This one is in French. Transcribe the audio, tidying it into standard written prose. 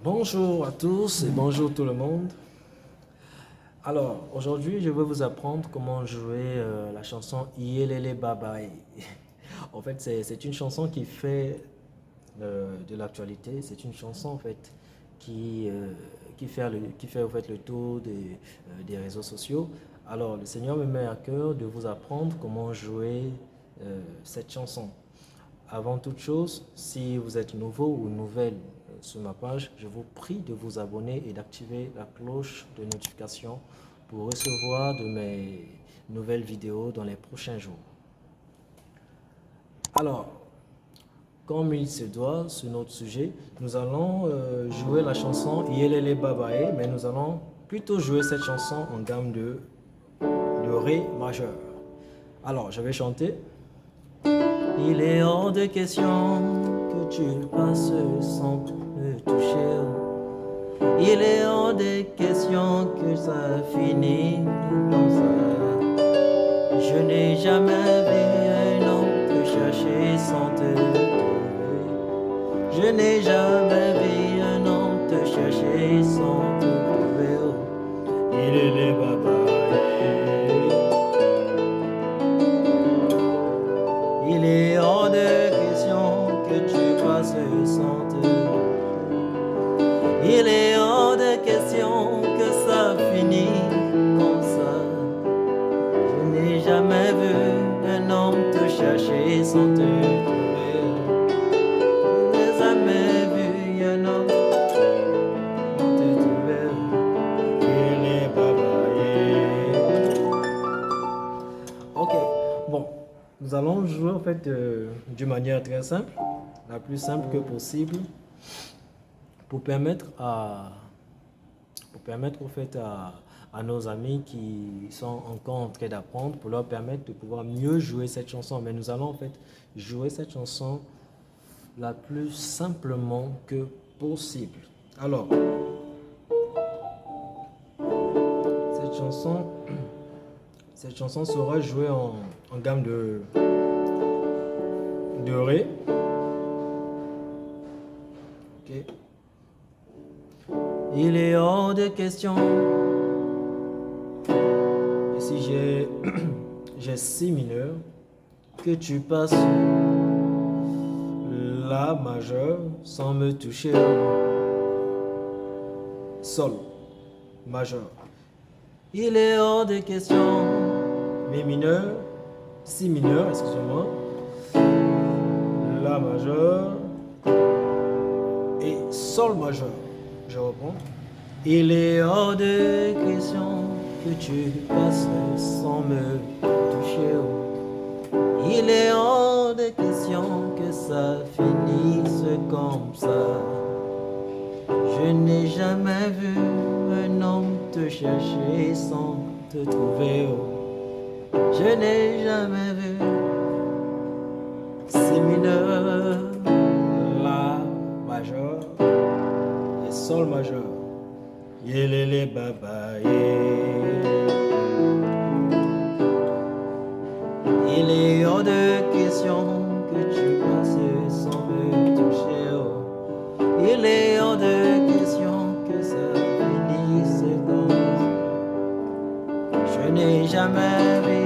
Bonjour à tous et bonjour tout le monde. Alors, aujourd'hui, je vais vous apprendre comment jouer la chanson Yelele Babae. En fait, c'est une chanson qui fait de l'actualité. C'est une chanson en fait qui fait en fait le tour des réseaux sociaux. Alors, le Seigneur me met à cœur de vous apprendre comment jouer cette chanson. Avant toute chose, si vous êtes nouveau ou nouvelle sur ma page, je vous prie de vous abonner et d'activer la cloche de notification pour recevoir de mes nouvelles vidéos dans les prochains jours. Alors, comme il se doit sur notre sujet, nous allons jouer la chanson Yelele Babae, mais nous allons plutôt jouer cette chanson en gamme de Ré majeur. Alors, je vais chanter. Il est hors de question que tu passes sans me toucher. Il est hors de question que ça finisse comme ça. Je n'ai jamais vu un homme te chercher sans te trouver. Je n'ai jamais vu un homme te chercher sans te trouver. Il est les babas. Il est hors de question que tu passes sans te trouver. Il est hors de question que ça finisse comme ça. Je n'ai jamais vu un homme te chercher sans te trouver. Je n'ai jamais vu un homme te trouver. Il est babayé. Ok, bon. Nous allons jouer en fait d'une manière très simple, la plus simple que possible, pour permettre en fait à nos amis qui sont encore en train d'apprendre, pour leur permettre de pouvoir mieux jouer cette chanson. Mais nous allons en fait jouer cette chanson la plus simplement que possible. Alors, cette chanson sera jouée en gamme de Ré. Okay. Il est hors de question. Ici j'ai Si mineur, que tu passes La majeur sans me toucher. Sol majeur. Il est hors de question. Mi mineur, Si mineur, excusez-moi, La majeur et Sol majeur. Je reprends. Il est hors de question que tu passes sans me toucher. Il est hors de question que ça finisse comme ça. Je n'ai jamais vu un homme te chercher sans te trouver. Je n'ai jamais vu Si mineur, La majeur et Sol majeur. Yelele babaye. Il est hors de question que tu passes sans me toucher. Il est hors de question que ça finisse comme ça. Je n'ai jamais vu